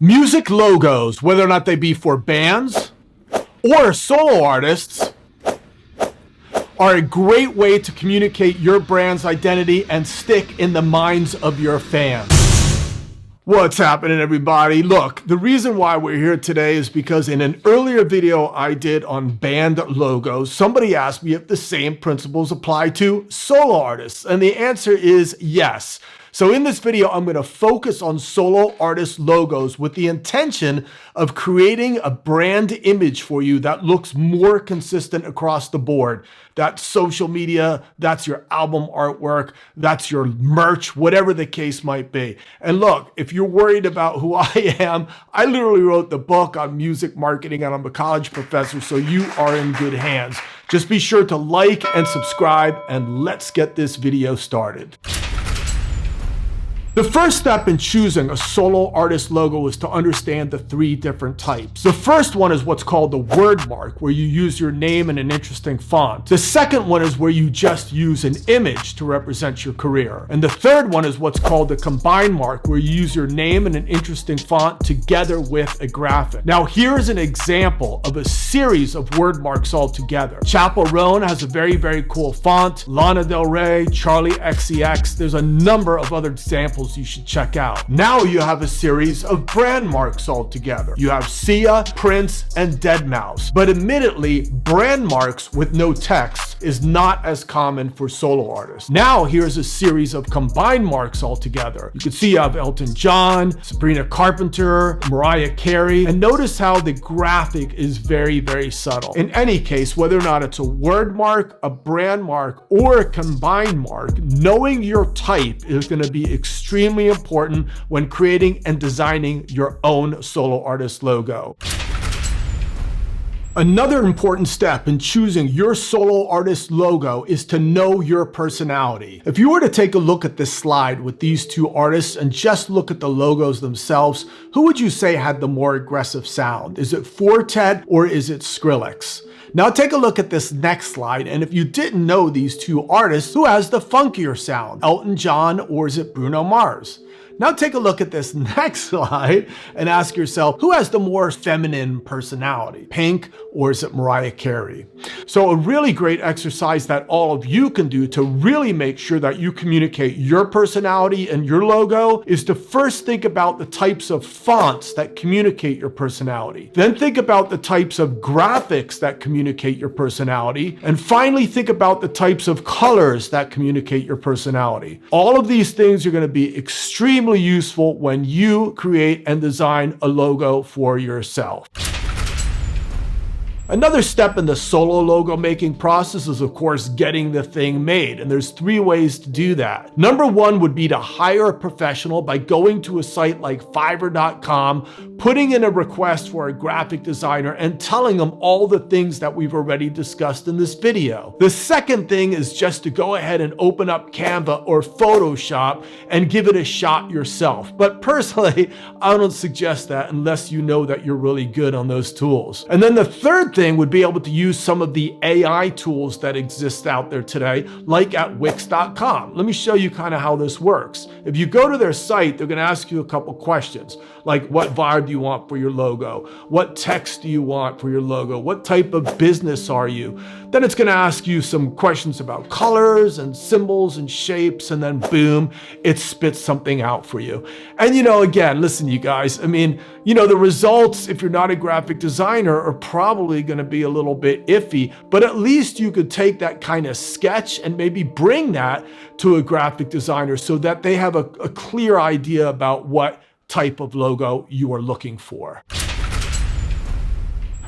Music logos, whether or not they be for bands or solo artists, are a great way to communicate your brand's identity and stick in the minds of your fans. What's happening, everybody? Look, the reason why we're here today is because in an earlier video I did on band logos, somebody asked me if the same principles apply to solo artists, and the answer is yes. So in this video, I'm going to focus on solo artist logos with the intention of creating a brand image for you that looks more consistent across the board. That's social media, that's your album artwork, that's your merch, whatever the case might be. And look, if you're worried about who I am, I literally wrote the book on music marketing and I'm a college professor, so you are in good hands. Just be sure to like and subscribe, and let's get this video started. The first step in choosing a solo artist logo is to understand the three different types. The first one is what's called the word mark, where you use your name in an interesting font. The second one is where you just use an image to represent your career. And the third one is what's called the combine mark, where you use your name in an interesting font together with a graphic. Now, here's an example of a series of word marks all together. Chappell Roan has a very, very cool font. Lana Del Rey, Charlie XCX. There's a number of other examples you should check out. Now you have a series of brand marks all together. You have Sia, Prince, and Deadmau5. But admittedly, brand marks with no text is not as common for solo artists. Now here's a series of combined marks all together. You can see you have Elton John, Sabrina Carpenter, Mariah Carey, and notice how the graphic is very, very subtle. In any case, whether or not it's a word mark, a brand mark, or a combined mark, knowing your type is going to be extremely important when creating and designing your own solo artist logo. Another important step in choosing your solo artist logo is to know your personality. If you were to take a look at this slide with these two artists and just look at the logos themselves, who would you say had the more aggressive sound? Is it Fortet or is it Skrillex? Now take a look at this next slide, and if you didn't know these two artists, who has the funkier sound? Elton John or is it Bruno Mars? Now take a look at this next slide and ask yourself, who has the more feminine personality? Pink or is it Mariah Carey? So a really great exercise that all of you can do to really make sure that you communicate your personality and your logo is to first think about the types of fonts that communicate your personality. Then think about the types of graphics that communicate your personality. And finally, think about the types of colors that communicate your personality. All of these things are going to be extremely useful when you create and design a logo for yourself. Another step in the solo logo making process is, of course, getting the thing made. And there's three ways to do that. Number one would be to hire a professional by going to a site like Fiverr.com, putting in a request for a graphic designer and telling them all the things that we've already discussed in this video. The second thing is just to go ahead and open up Canva or Photoshop and give it a shot yourself. But personally, I don't suggest that unless you know that you're really good on those tools. And then the third thing would be able to use some of the AI tools that exist out there today, like at Wix.com. Let me show you kind of how this works. If you go to their site, they're going to ask you a couple questions, like what vibe do you want for your logo? What text do you want for your logo? What type of business are you? Then it's going to ask you some questions about colors and symbols and shapes, and then boom, it spits something out for you. And again, listen, you guys, the results, if you're not a graphic designer, are probably going to be a little bit iffy, but at least you could take that kind of sketch and maybe bring that to a graphic designer so that they have a clear idea about what type of logo you are looking for.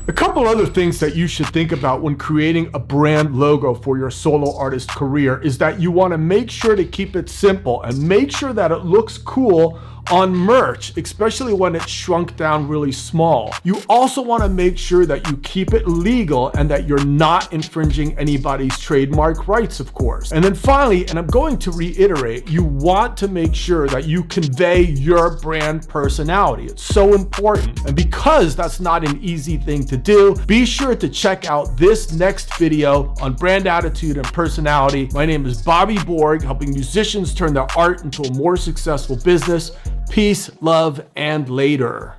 A couple other things that you should think about when creating a brand logo for your solo artist career is that you want to make sure to keep it simple and make sure that it looks cool on merch, especially when it's shrunk down really small. You also want to make sure that you keep it legal and that you're not infringing anybody's trademark rights, of course. And then finally, and I'm going to reiterate, you want to make sure that you convey your brand personality. It's so important. And because that's not an easy thing to do, be sure to check out this next video on brand attitude and personality. My name is Bobby Borg, helping musicians turn their art into a more successful business. Peace, love, and later.